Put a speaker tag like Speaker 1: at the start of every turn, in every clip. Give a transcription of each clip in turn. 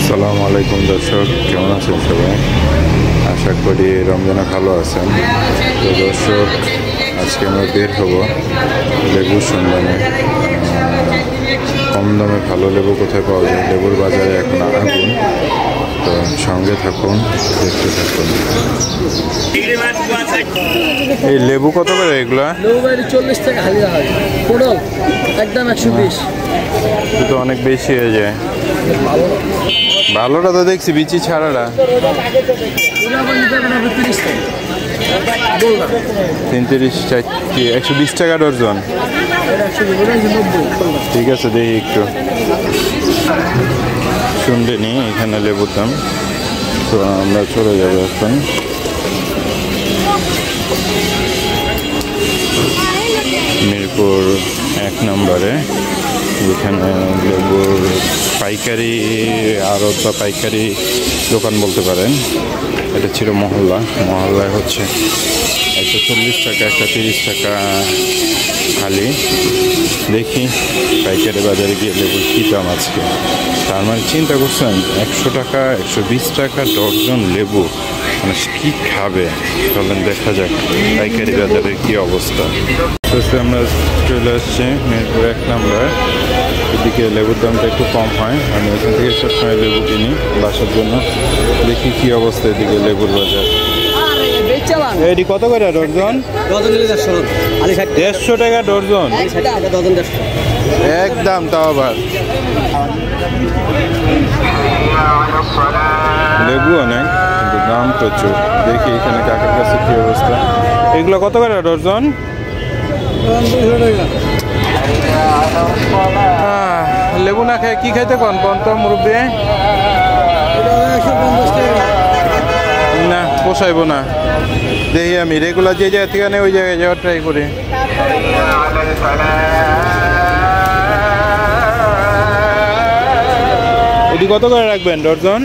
Speaker 1: আসসালামু আলাইকুম দর্শক, কেমন আছেন সবাই? আশা করি রমজানে ভালো আছেন। তো দর্শক, আজকে আমরা বের হব লেবুর সন্ধানে। কম দামে ভালো লেবু কোথায় পাওয়া যায়? লেবুর বাজারে এখন আগুন। তো সঙ্গে থাকুন, দেখতে থাকুন। এই লেবু কত করে এগুলা?
Speaker 2: লেবু 40 টাকা হালিয়া হয়, পটল একদম 120।
Speaker 1: তো অনেক বেশি হয়ে যায়। ভালোটা তো দেখছি বিচি ছাড়াটা 33 120 টাকা ডর্জন। ঠিক আছে, দেখি একটু শুনলে নি এখানে লেবুর দাম। তো আমরা চলে যাবো এখন। মিরপুর 1 নম্বরে, যেখানে লেবুর পাইকারি আড়ত বা পাইকারি দোকান বলতে পারেন। এটা ছিল মহল্লায় হচ্ছে 140 টাকা, 130 টাকা খালি। দেখি পাইকারি বাজারে গিয়ে লেবুর কী দাম আজকে। তার মানে চিন্তা করছেন, 100 টাকা 120 টাকা ডর্জন লেবু, মানুষ কী খাবে? চলেন দেখা যাক পাইকারি বাজারের কী অবস্থা। আমরা চলে আসছি মিরপুর 1 নম্বর। এদিকে লেবুর দামটা একটু কম হয়, আমি এখান থেকে সবসময় লেবু কিনি বাসার জন্য। দেখি কি অবস্থা এদিকে লেবুর বাজার। এটি কত করে ডর্জন? 150 টাকা ডর্জন, একদম। তাও আবার লেবু অনেক, কিন্তু দাম প্রচুর। দেখি এখানে কাকার কাছে কি অবস্থা। এগুলো কত করে ডর্জন? লেবু না খায় কি খাইতে কন তো মুরব্বী? না, পোষাইব না। দেখি আমি রেগুলার যে জায়গা থেকে নেই ওই জায়গায় যাওয়ার ট্রাই করি। এটি কত করে রাখবেন ডর্জন?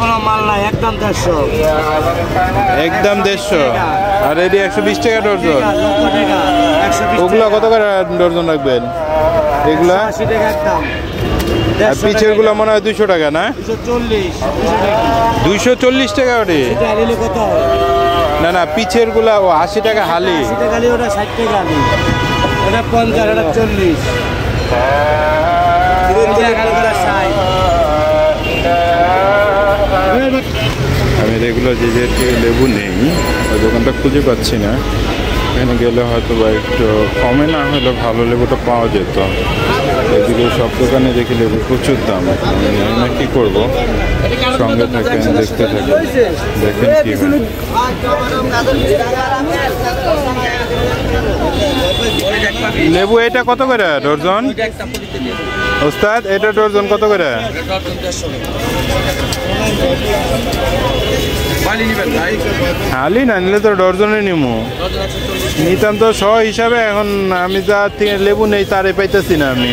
Speaker 2: কোনো মাল নাই, একদম 150।
Speaker 1: একদম 150। আর এটি 120 টাকা ডর্জন। ওগুলা কত করে ডর্জন রাখবেন? এগুলা
Speaker 2: 80 টাকা একদম।
Speaker 1: আর পিছের গুলা মনে হয় 200 টাকা না? 240 টাকা ওটি? না না, পিছের গুলা 80 টাকা হালি।
Speaker 2: 80 টাকা হালি, ওটা 60 টাকা হালি, ওটা 50, ওটা 40।
Speaker 1: আমি রেগুলার যে লেবু নেই ওই দোকানটা খুঁজে পাচ্ছি না। এখানে গেলে হয়তো বা একটু কমে না হলে ভালো লেবুটা পাওয়া যেত। এদিকে সব দোকানে দেখি লেবু প্রচুর দাম। আমি জানি না কী করবো। সঙ্গে থাকেন, দেখতে থাকেন, দেখেন কি হয়। লেবু এটা কত করে ডর্জন ওস্তাদ? এটা ডর্জন কত করে? হালি না নিলে তো ডর্জনে নিমু, নিতাম তো শ হিসাবে। এখন আমি যা থেকে লেবু নেই তারে পাইতেছি না আমি।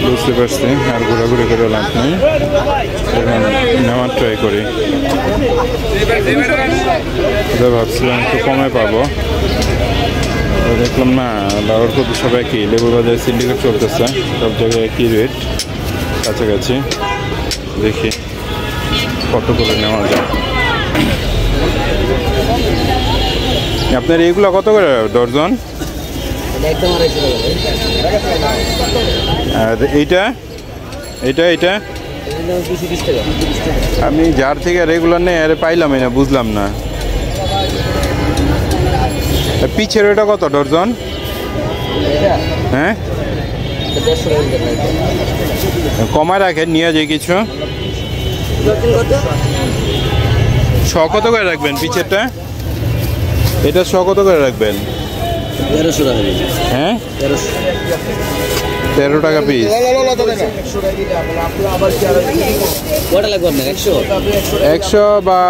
Speaker 1: বুঝতে পারছি, আর ঘোরাঘুরি করে লাভ নেই। এখন নেওয়ার ট্রাই করি। ভাবছিলাম একটু কমে পাবো, দেখলাম না। লাউর কপি সব একই, লেবুর বাজারে সিন্ডিকেট চলতেছে, সব জায়গায় একই রেট, কাছাকাছি। দেখি কত করে নেওয়া যায়। আপনার এইগুলো কত করে ডর্জন? আর এইটা এইটা এইটা আমি যার থেকে রেগুলার নেই আরে পাইলামই না, বুঝলাম না। পিছের ওটা কত ডর্জন? হ্যাঁ, কমায় রাখেন, নিয়ে যায় কিছু। শ কত করে রাখবেন পিছেরটা? এটা শ কত করে রাখবেন?
Speaker 2: 1300 টাকা।
Speaker 1: হ্যাঁ, 13 টাকা পিস।
Speaker 2: কটা লাগবে আপনার?
Speaker 1: 100 বা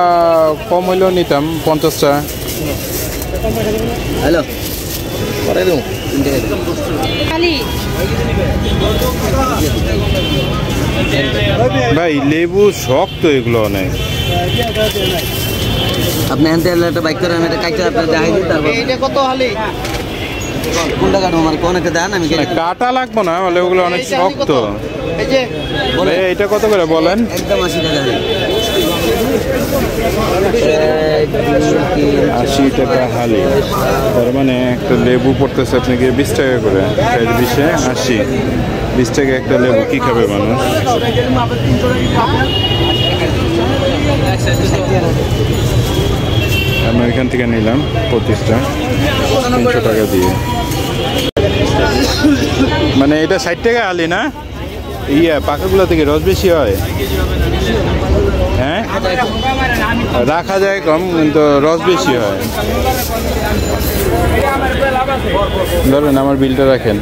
Speaker 1: কম হইলেও নিতাম, 50টা।
Speaker 2: হ্যালো,
Speaker 1: ভাই লেবু শক্ত এগুলো অনেক।
Speaker 2: আপনি এখান থেকে একটা বাইক করে আমি এটা কাইটা আপনার দেখাই দিই। তারপর এটা কত হালি?
Speaker 3: কোনটা কাটবো মানে কোন একটা দেন আমি
Speaker 1: না, কাটা লাগবো না, বলে ওগুলো অনেক শক্ত।
Speaker 2: এই যে
Speaker 1: ভাই, এটা কত করে বলেন?
Speaker 3: একদম 80 টাকা।
Speaker 1: 80 টাকা হালি, তার মানে একটা লেবু পড়তেছে আপনাকে 20 টাকা করে। 20-এ 80, 20 টাকা একটা লেবু, কি খাবে মানুষ? আমি এখান থেকে নিলাম 25টা, 300 টাকা দিয়ে। মানে এটা 60 টাকা আলি না? পাকাগুলো থেকে রস বেশি হয়, হ্যাঁ রাখা যায় কম, কিন্তু রস বেশি হয়। ধরেন আমার বিলটা রাখেন।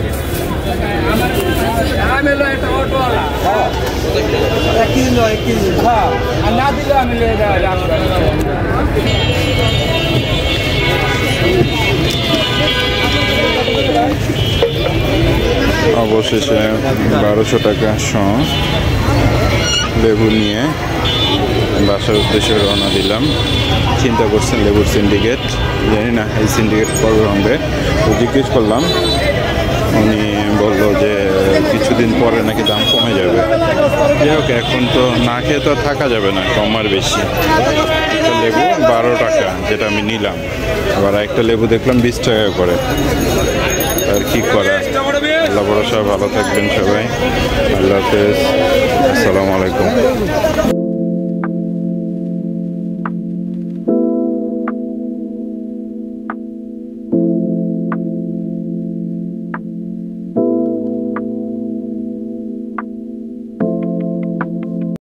Speaker 1: অবশেষে 1200 টাকা সহ লেবু নিয়ে বাসার উদ্দেশ্যে রওনা দিলাম। চিন্তা করছেন লেবুর সিন্ডিকেট, জানি না এই সিন্ডিকেট কবে হবে। তো জিজ্ঞেস করলাম, উনি বললো যে কিছুদিন পরে নাকি দাম কমে যাবে। যাই হোক, এখন তো না খেয়ে তো থাকা যাবে না, কম আর বেশি। একটা লেবু 12 টাকা, যেটা আমি নিলাম। আবার একটা লেবু দেখলাম 20 টাকা করে। আর কি করা, আল্লাহ ভরসা, ভালো থাকবেন সবাই। আল্লাহ হাফেজ, আসসালামু আলাইকুম।